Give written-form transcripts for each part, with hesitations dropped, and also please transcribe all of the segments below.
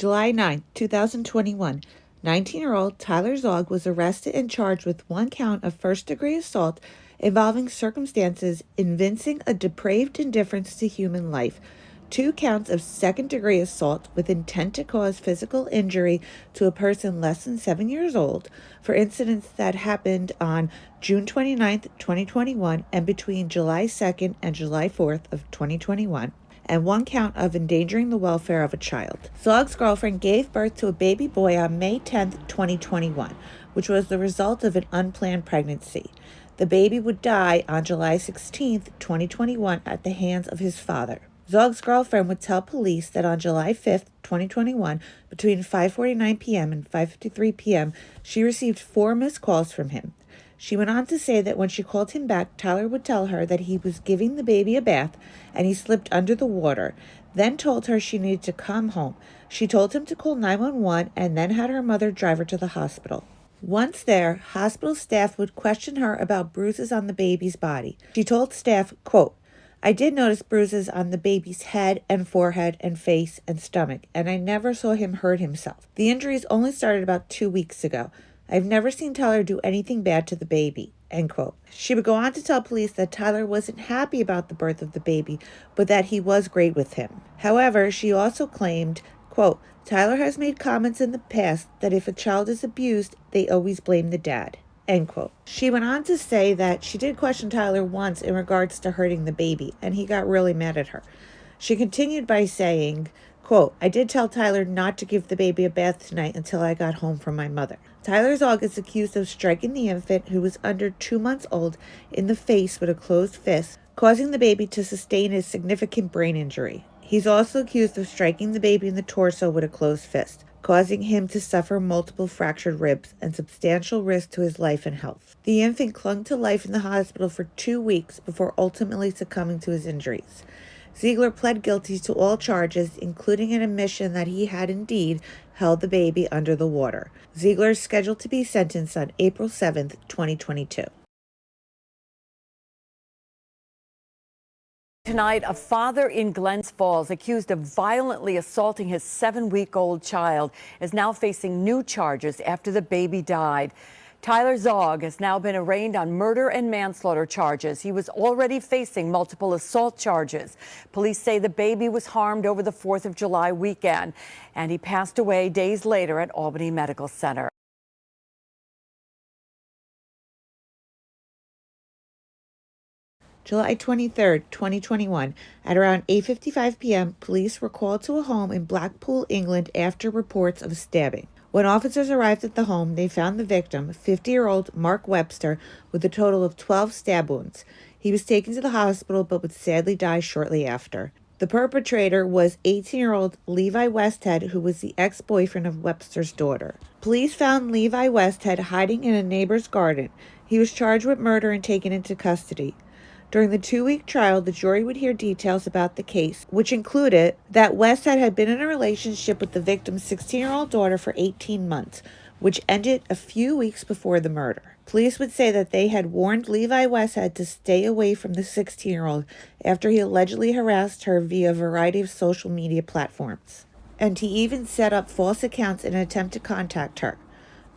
July 9, 2021, 19-year-old Tyler Zogg was arrested and charged with one count of first-degree assault involving circumstances evincing a depraved indifference to human life, 2 counts of second-degree assault with intent to cause physical injury to a person less than 7 years old for incidents that happened on June 29, 2021 and between July 2nd and July 4th of 2021. And 1 count of endangering the welfare of a child. Zogg's girlfriend gave birth to a baby boy on May 10, 2021, which was the result of an unplanned pregnancy. The baby would die on July 16, 2021, at the hands of his father. Zogg's girlfriend would tell police that on July 5, 2021, between 5:49 p.m. and 5:53 p.m., she received 4 missed calls from him. She went on to say that when she called him back, Tyler would tell her that he was giving the baby a bath and he slipped under the water, then told her she needed to come home. She told him to call 911 and then had her mother drive her to the hospital. Once there, hospital staff would question her about bruises on the baby's body. She told staff, quote, "I did notice bruises on the baby's head and forehead and face and stomach, and I never saw him hurt himself. The injuries only started about 2 weeks ago. I've never seen Tyler do anything bad to the baby," end quote. She would go on to tell police that Tyler wasn't happy about the birth of the baby, but that he was great with him. However, she also claimed, quote, "Tyler has made comments in the past that if a child is abused, they always blame the dad," end quote. She went on to say that she did question Tyler once in regards to hurting the baby, and he got really mad at her. She continued by saying, quote, "I did tell Tyler not to give the baby a bath tonight until I got home from my mother." Tyler Zogg is accused of striking the infant, who was under 2 months old, in the face with a closed fist, causing the baby to sustain a significant brain injury. He's also accused of striking the baby in the torso with a closed fist, causing him to suffer multiple fractured ribs and substantial risk to his life and health. The infant clung to life in the hospital for 2 weeks before ultimately succumbing to his injuries. Ziegler pled guilty to all charges, including an admission that he had indeed held the baby under the water. Ziegler is scheduled to be sentenced on April 7, 2022. Tonight, a father in Glens Falls accused of violently assaulting his 7-week-old child is now facing new charges after the baby died. Tyler Zogg has now been arraigned on murder and manslaughter charges. He was already facing multiple assault charges. Police say the baby was harmed over the 4th of July weekend, and he passed away days later at Albany Medical Center. July 23, 2021, at around 8:55 p.m., police were called to a home in Blackpool, England, after reports of a stabbing. When officers arrived at the home, they found the victim, 50-year-old Mark Webster, with a total of 12 stab wounds. He was taken to the hospital but would sadly die shortly after. The perpetrator was 18-year-old Levi Westhead, who was the ex-boyfriend of Webster's daughter. Police found Levi Westhead hiding in a neighbor's garden. He was charged with murder and taken into custody. During the 2-week trial, the jury would hear details about the case, which included that Westhead had been in a relationship with the victim's 16-year-old daughter for 18 months, which ended a few weeks before the murder. Police would say that they had warned Levi Westhead to stay away from the 16-year-old after he allegedly harassed her via a variety of social media platforms. And he even set up false accounts in an attempt to contact her.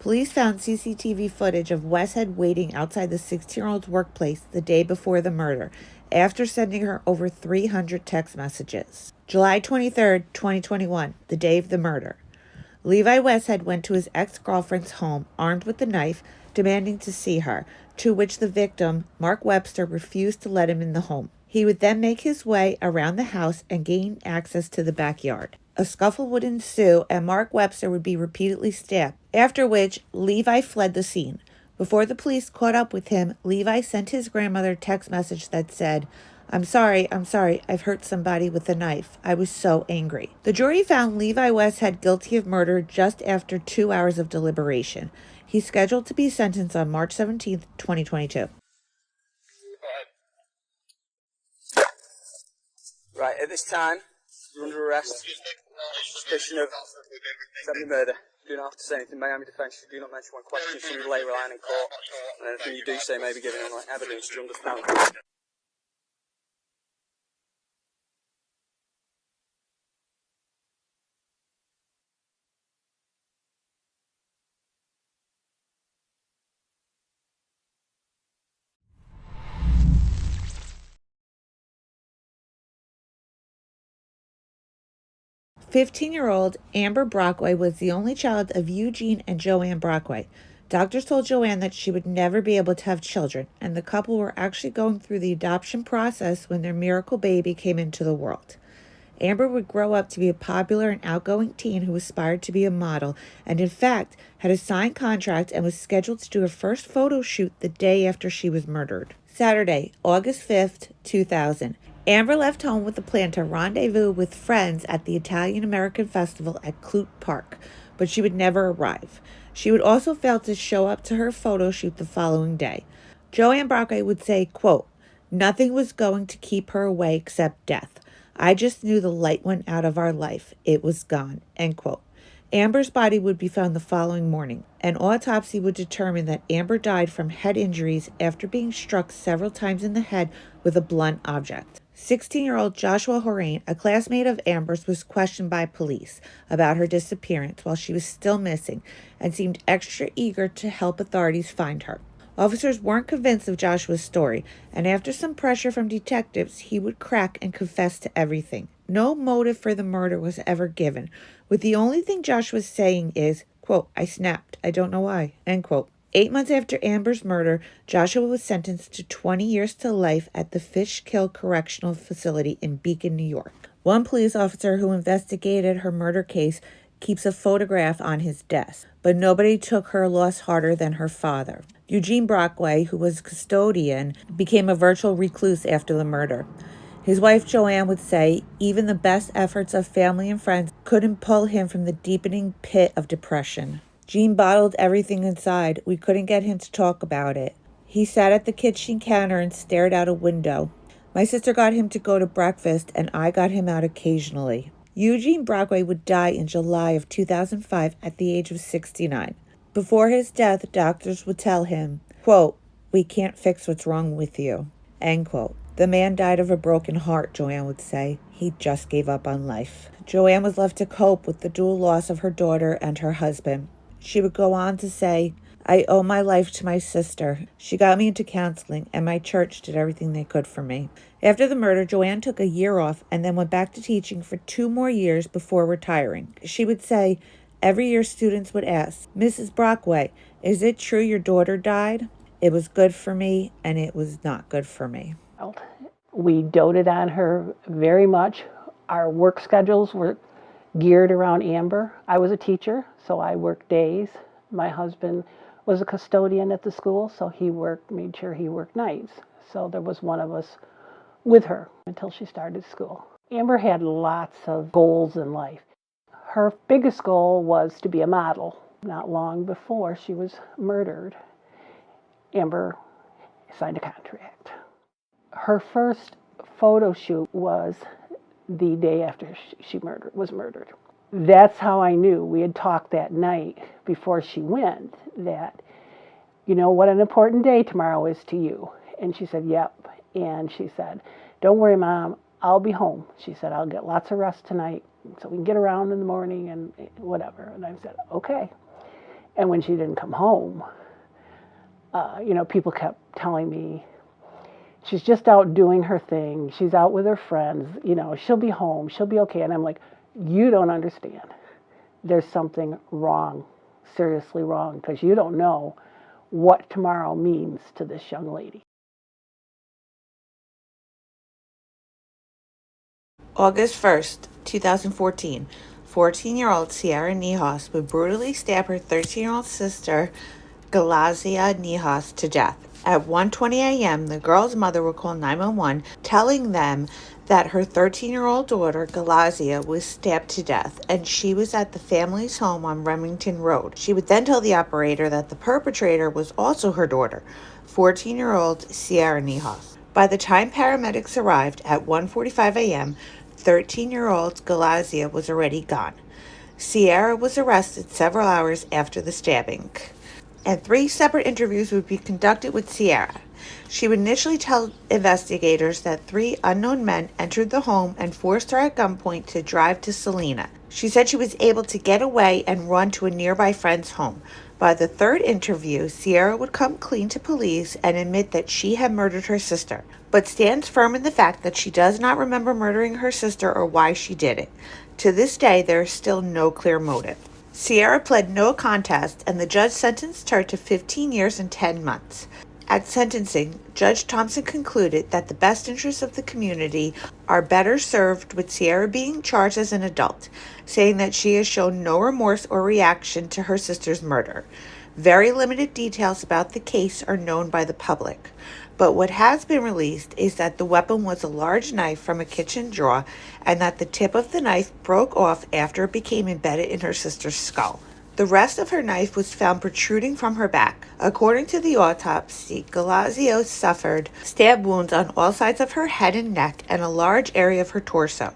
Police found CCTV footage of Westhead waiting outside the 16-year-old's workplace the day before the murder, after sending her over 300 text messages. July 23, 2021, the day of the murder. Levi Westhead went to his ex-girlfriend's home, armed with a knife, demanding to see her, to which the victim, Mark Webster, refused to let him in the home. He would then make his way around the house and gain access to the backyard. A scuffle would ensue, and Mark Webster would be repeatedly stabbed, after which Levi fled the scene. Before the police caught up with him, Levi sent his grandmother a text message that said, I'm sorry, I've hurt somebody with a knife. I was so angry." The jury found Levi Westhead guilty of murder just after 2 hours of deliberation. He's scheduled to be sentenced on March 17, 2022. Right, at this time, you're under arrest. Suspicion of felony murder. You do not have to say anything. Miami defence, you do not mention one question, so you lay relying in court. And anything you do say may be given on evidence. Do you understand? 15-year-old Amber Brockway was the only child of Eugene and Joanne Brockway. Doctors told Joanne that she would never be able to have children, and the couple were actually going through the adoption process when their miracle baby came into the world. Amber would grow up to be a popular and outgoing teen who aspired to be a model, and in fact had a signed contract and was scheduled to do her first photo shoot the day after she was murdered. Saturday, August 5th, 2000. Amber left home with the plan to rendezvous with friends at the Italian-American Festival at Clute Park, but she would never arrive. She would also fail to show up to her photo shoot the following day. Joanne Brockway would say, quote, "Nothing was going to keep her away except death. I just knew the light went out of our life. It was gone," end quote. Amber's body would be found the following morning. An autopsy would determine that Amber died from head injuries after being struck several times in the head with a blunt object. 16-year-old Joshua Horan, a classmate of Amber's, was questioned by police about her disappearance while she was still missing and seemed extra eager to help authorities find her. Officers weren't convinced of Joshua's story, and after some pressure from detectives, he would crack and confess to everything. No motive for the murder was ever given, with the only thing Joshua was saying is, quote, "I snapped. I don't know why," end quote. 8 months after Amber's murder, Joshua was sentenced to 20 years to life at the Fishkill Correctional Facility in Beacon, New York. One police officer who investigated her murder case keeps a photograph on his desk, but nobody took her loss harder than her father. Eugene Broadway, who was custodian, became a virtual recluse after the murder. His wife Joanne would say even the best efforts of family and friends couldn't pull him from the deepening pit of depression. Gene bottled everything inside. We couldn't get him to talk about it. He sat at the kitchen counter and stared out a window. My sister got him to go to breakfast, and I got him out occasionally. Eugene Broadway would die in July of 2005 at the age of 69. Before his death, doctors would tell him, quote, "We can't fix what's wrong with you," end quote. The man died of a broken heart, Joanne would say. He just gave up on life. Joanne was left to cope with the dual loss of her daughter and her husband. She would go on to say, "I owe my life to my sister. She got me into counseling, and my church did everything they could for me." After the murder, Joanne took a year off and then went back to teaching for 2 more years before retiring. She would say, every year students would ask, "Mrs. Brockway, is it true your daughter died? It was good for me, and it was not good for me." We doted on her very much. Our work schedules were geared around Amber. I was a teacher, so I worked days. My husband was a custodian at the school, so made sure he worked nights. So there was one of us with her until she started school. Amber had lots of goals in life. Her biggest goal was to be a model. Not long before she was murdered, Amber signed a contract. Her first photo shoot was the day after she was murdered. That's how I knew. We had talked that night before she went that, you know, what an important day tomorrow is to you. And she said, yep. And she said, "Don't worry, Mom, I'll be home." She said, "I'll get lots of rest tonight so we can get around in the morning and whatever." And I said, okay. And when she didn't come home, people kept telling me, "She's just out doing her thing. She's out with her friends. She'll be home. She'll be okay." And I'm like, you don't understand. There's something wrong, seriously wrong, because you don't know what tomorrow means to this young lady. August 1st, 2014. 14-year-old Sierra Niehaus would brutally stab her 13-year-old sister, Galazia Niehaus, to death. At 1:20 a.m., the girl's mother would call 911, telling them that her 13-year-old daughter, Galazia, was stabbed to death, and she was at the family's home on Remington Road. She would then tell the operator that the perpetrator was also her daughter, 14-year-old Sierra Niehaus. By the time paramedics arrived at 1:45 a.m., 13-year-old Galazia was already gone. Sierra was arrested several hours after the stabbing, and 3 separate interviews would be conducted with Sierra. She would initially tell investigators that 3 unknown men entered the home and forced her at gunpoint to drive to Salina. She said she was able to get away and run to a nearby friend's home. By the 3rd interview, Sierra would come clean to police and admit that she had murdered her sister, but stands firm in the fact that she does not remember murdering her sister or why she did it. To this day, there is still no clear motive. Sierra pled no contest, and the judge sentenced her to 15 years and 10 months. At sentencing, Judge Thompson concluded that the best interests of the community are better served with Sierra being charged as an adult, saying that she has shown no remorse or reaction to her sister's murder. Very limited details about the case are known by the public, but what has been released is that the weapon was a large knife from a kitchen drawer and that the tip of the knife broke off after it became embedded in her sister's skull. The rest of her knife was found protruding from her back. According to the autopsy, Galazio suffered stab wounds on all sides of her head and neck and a large area of her torso.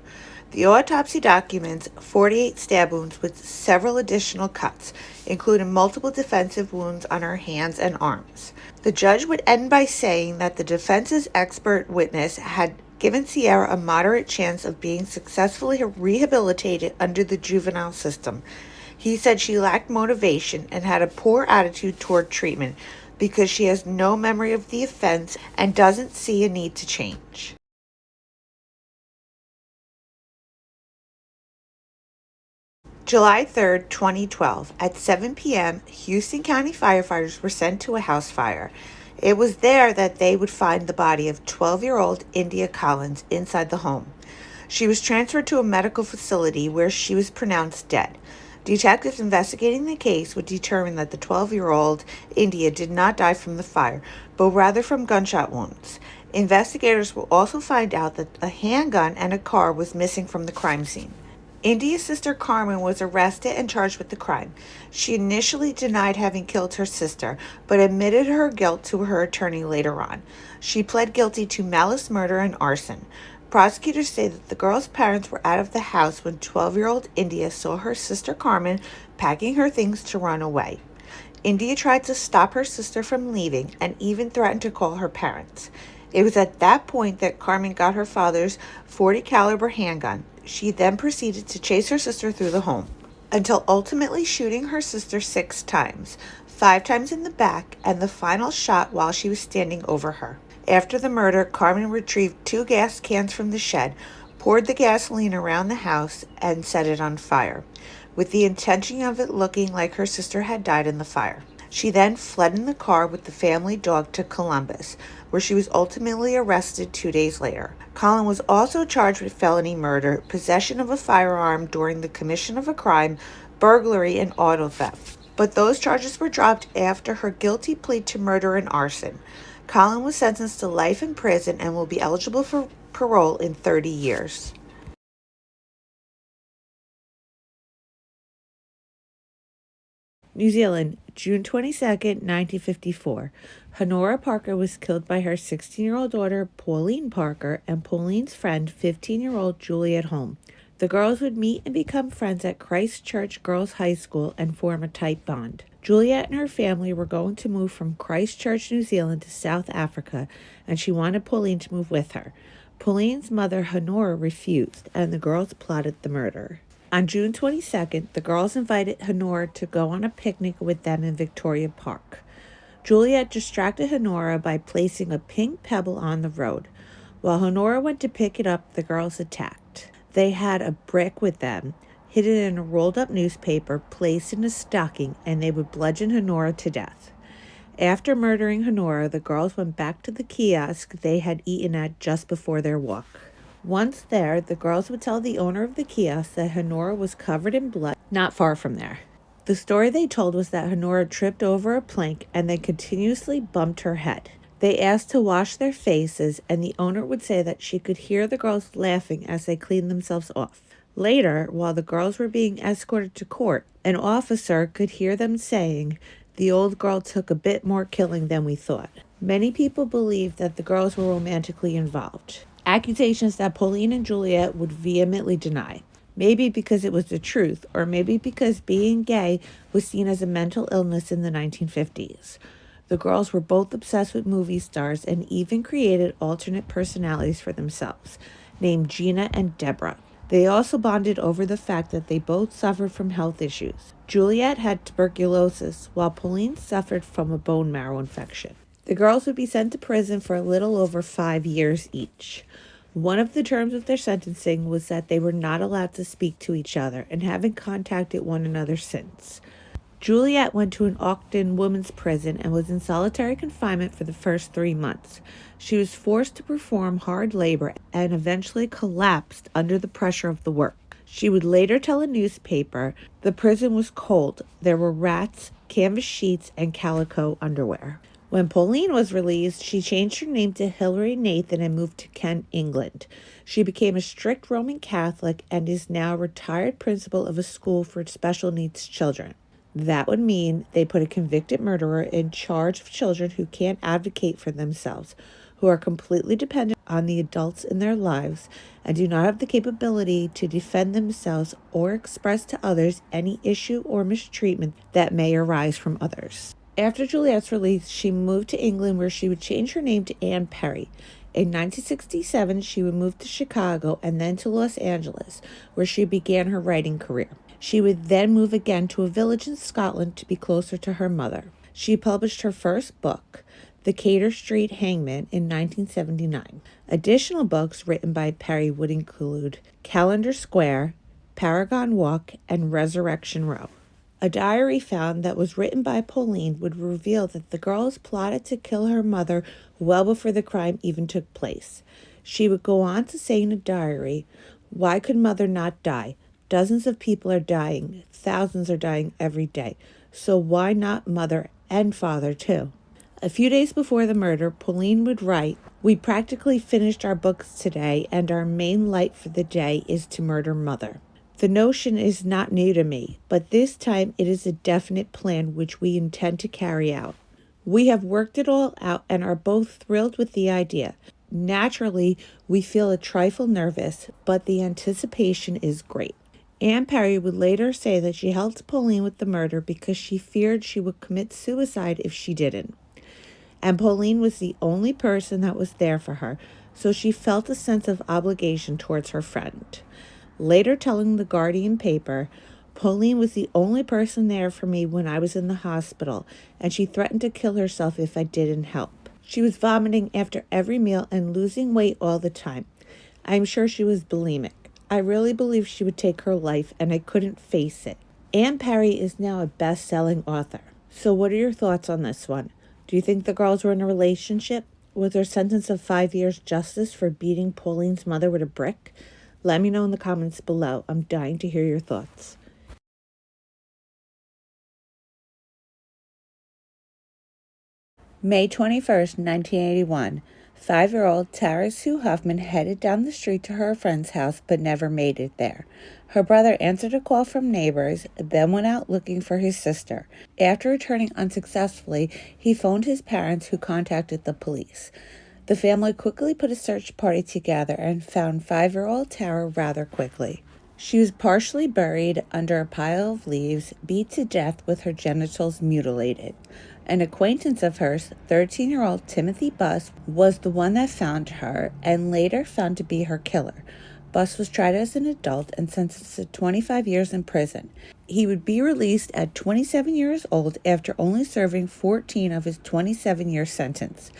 The autopsy documents 48 stab wounds with several additional cuts, including multiple defensive wounds on her hands and arms. The judge would end by saying that the defense's expert witness had given Sierra a moderate chance of being successfully rehabilitated under the juvenile system. He said she lacked motivation and had a poor attitude toward treatment because she has no memory of the offense and doesn't see a need to change. July 3, 2012, at 7 p.m., Houston County firefighters were sent to a house fire. It was there that they would find the body of 12-year-old India Collins inside the home. She was transferred to a medical facility where she was pronounced dead. Detectives investigating the case would determine that the 12-year-old India did not die from the fire, but rather from gunshot wounds. Investigators will also find out that a handgun and a car was missing from the crime scene. India's sister Carmen was arrested and charged with the crime. She initially denied having killed her sister, but admitted her guilt to her attorney later on. She pled guilty to malice murder and arson. Prosecutors say that the girl's parents were out of the house when 12-year-old India saw her sister Carmen packing her things to run away. India tried to stop her sister from leaving and even threatened to call her parents. It was at that point that Carmen got her father's .40 caliber handgun. She then proceeded to chase her sister through the home, until ultimately shooting her sister 6 times, 5 times in the back, and the final shot while she was standing over her. After the murder, Carmen retrieved 2 gas cans from the shed, poured the gasoline around the house, and set it on fire, with the intention of it looking like her sister had died in the fire. She then fled in the car with the family dog to Columbus, where she was ultimately arrested 2 days later. Collin was also charged with felony murder, possession of a firearm during the commission of a crime, burglary, and auto theft. But those charges were dropped after her guilty plea to murder and arson. Collin was sentenced to life in prison and will be eligible for parole in 30 years. New Zealand, June 22, 1954. Honora Parker was killed by her 16-year-old daughter, Pauline Parker, and Pauline's friend, 15-year-old Juliet Home. The girls would meet and become friends at Christchurch Girls High School and form a tight bond. Juliet and her family were going to move from Christchurch, New Zealand to South Africa, and she wanted Pauline to move with her. Pauline's mother, Honora, refused, and the girls plotted the murder. On June 22nd, the girls invited Honora to go on a picnic with them in Victoria Park. Juliet distracted Honora by placing a pink pebble on the road. While Honora went to pick it up, the girls attacked. They had a brick with them, hidden in a rolled-up newspaper, placed in a stocking, and they would bludgeon Honora to death. After murdering Honora, the girls went back to the kiosk they had eaten at just before their walk. Once there, the girls would tell the owner of the kiosk that Honora was covered in blood not far from there. The story they told was that Honora tripped over a plank and then continuously bumped her head. They asked to wash their faces, and the owner would say that she could hear the girls laughing as they cleaned themselves off. Later, while the girls were being escorted to court, an officer could hear them saying, "The old girl took a bit more killing than we thought." Many people believed that the girls were romantically involved. Accusations that Pauline and Juliet would vehemently deny. Maybe because it was the truth, or maybe because being gay was seen as a mental illness in the 1950s. The girls were both obsessed with movie stars and even created alternate personalities for themselves, named Gina and Deborah. They also bonded over the fact that they both suffered from health issues. Juliet had tuberculosis, while Pauline suffered from a bone marrow infection. The girls would be sent to prison for a little over 5 years each. One of the terms of their sentencing was that they were not allowed to speak to each other and haven't contacted one another since. Juliet went to an Auckland women's prison and was in solitary confinement for the first 3 months. She was forced to perform hard labor and eventually collapsed under the pressure of the work. She would later tell a newspaper the prison was cold. There were rats, canvas sheets, and calico underwear. When Pauline was released, she changed her name to Hilary Nathan and moved to Kent, England. She became a strict Roman Catholic and is now a retired principal of a school for special needs children. That would mean they put a convicted murderer in charge of children who can't advocate for themselves, who are completely dependent on the adults in their lives and do not have the capability to defend themselves or express to others any issue or mistreatment that may arise from others. After Juliet's release, she moved to England where she would change her name to Anne Perry. In 1967, she would move to Chicago and then to Los Angeles, where she began her writing career. She would then move again to a village in Scotland to be closer to her mother. She published her first book, The Cater Street Hangman, in 1979. Additional books written by Perry would include Calendar Square, Paragon Walk, and Resurrection Row. A diary found that was written by Pauline would reveal that the girls plotted to kill her mother well before the crime even took place. She would go on to say in a diary, "Why could mother not die? Dozens of people are dying. Thousands are dying every day. So why not mother and father too?" A few days before the murder, Pauline would write, "We practically finished our books today, and our main light for the day is to murder mother. The notion is not new to me, but this time it is a definite plan which we intend to carry out. We have worked it all out and are both thrilled with the idea. Naturally, we feel a trifle nervous, but the anticipation is great." Anne Perry would later say that she helped Pauline with the murder because she feared she would commit suicide if she didn't. And Pauline was the only person that was there for her, so she felt a sense of obligation towards her friend. Later telling the Guardian paper, "Pauline was the only person there for me when I was in the hospital, and she threatened to kill herself if I didn't help. She was vomiting after every meal and losing weight all the time. I'm sure she was bulimic. I really believe she would take her life, and I couldn't face it." Anne Perry is now a best-selling author. So what are your thoughts on this one? Do you think the girls were in a relationship? Was their sentence of 5 years justice for beating Pauline's mother with a brick? Let me know in the comments below. I'm dying to hear your thoughts. May 21st, 1981. 5-year-old Tara Sue Huffman headed down the street to her friend's house but never made it there. Her brother answered a call from neighbors, then went out looking for his sister. After returning unsuccessfully, he phoned his parents, who contacted the police. The family quickly put a search party together and found 5-year-old Tara rather quickly. She was partially buried under a pile of leaves, beat to death with her genitals mutilated. An acquaintance of hers, 13-year-old Timothy Buss, was the one that found her and later found to be her killer. Buss was tried as an adult and sentenced to 25 years in prison. He would be released at 27 years old after only serving 14 of his 27-year sentence.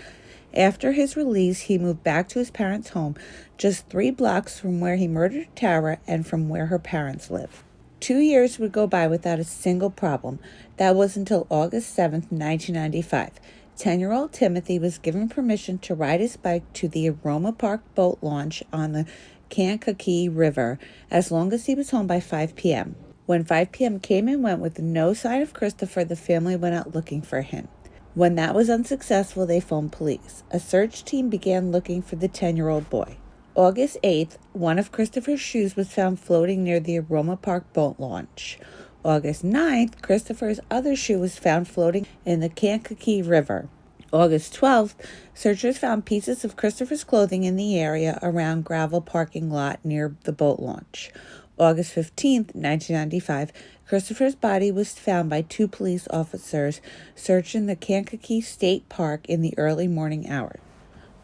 After his release, he moved back to his parents' home, just 3 blocks from where he murdered Tara and from where her parents live. 2 years would go by without a single problem. That was until August 7th, 1995. 10-year-old Timothy was given permission to ride his bike to the Honora Park boat launch on the Kankakee River as long as he was home by 5 p.m. When 5 p.m. came and went with no sign of Christopher, the family went out looking for him. When that was unsuccessful, they phoned police. A search team began looking for the 10-year-old boy. August 8th, one of Christopher's shoes was found floating near the Honora Park boat launch. August 9th, Christopher's other shoe was found floating in the Kankakee River. August 12th, searchers found pieces of Christopher's clothing in the area around gravel parking lot near the boat launch. August 15th, 1995, Christopher's body was found by 2 police officers searching the Kankakee State Park in the early morning hours.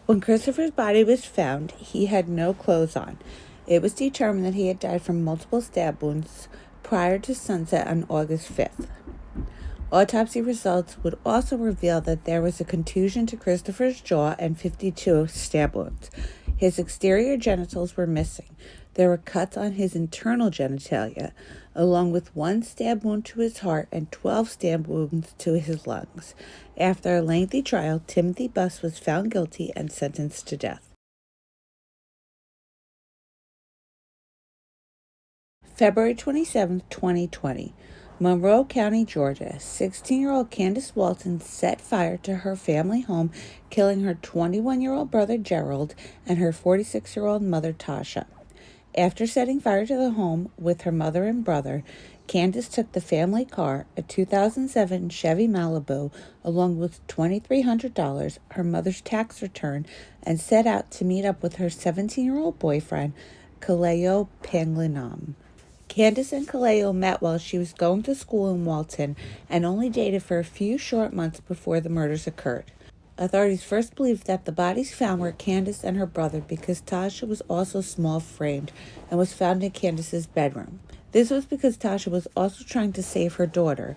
When Christopher's body was found, he had no clothes on. It was determined that he had died from multiple stab wounds prior to sunset on August 5th. Autopsy results would also reveal that there was a contusion to Christopher's jaw and 52 stab wounds. His exterior genitals were missing. There were cuts on his internal genitalia, along with 1 stab wound to his heart and 12 stab wounds to his lungs. After a lengthy trial, Timothy Buss was found guilty and sentenced to death. February 27, 2020. Monroe County, Georgia. 16-year-old Candace Walton set fire to her family home, killing her 21-year-old brother Gerald and her 46-year-old mother Tasha. After setting fire to the home with her mother and brother, Candace took the family car, a 2007 Chevy Malibu, along with $2,300, her mother's tax return, and set out to meet up with her 17-year-old boyfriend, Kaleo Panglinam. Candace and Kaleo met while she was going to school in Walton and only dated for a few short months before the murders occurred. Authorities first believed that the bodies found were Candace and her brother because Tasha was also small-framed and was found in Candace's bedroom. This was because Tasha was also trying to save her daughter,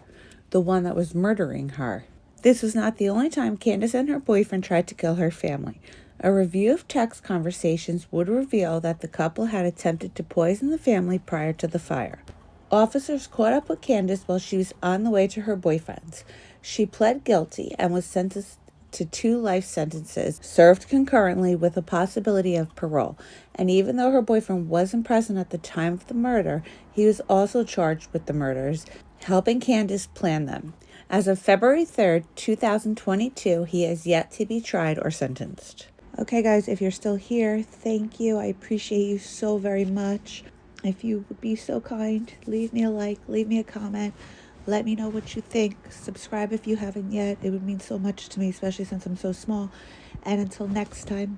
the one that was murdering her. This was not the only time Candace and her boyfriend tried to kill her family. A review of text conversations would reveal that the couple had attempted to poison the family prior to the fire. Officers caught up with Candace while she was on the way to her boyfriend's. She pled guilty and was sentenced to 2 life sentences, served concurrently with a possibility of parole. And even though her boyfriend wasn't present at the time of the murder, he was also charged with the murders, helping Candace plan them. As of February 3rd, 2022, he has yet to be tried or sentenced. Okay, guys, if you're still here, thank you. I appreciate you so very much. If you would be so kind, leave me a like, leave me a comment. Let me know what you think. Subscribe if you haven't yet. It would mean so much to me, especially since I'm so small. And until next time,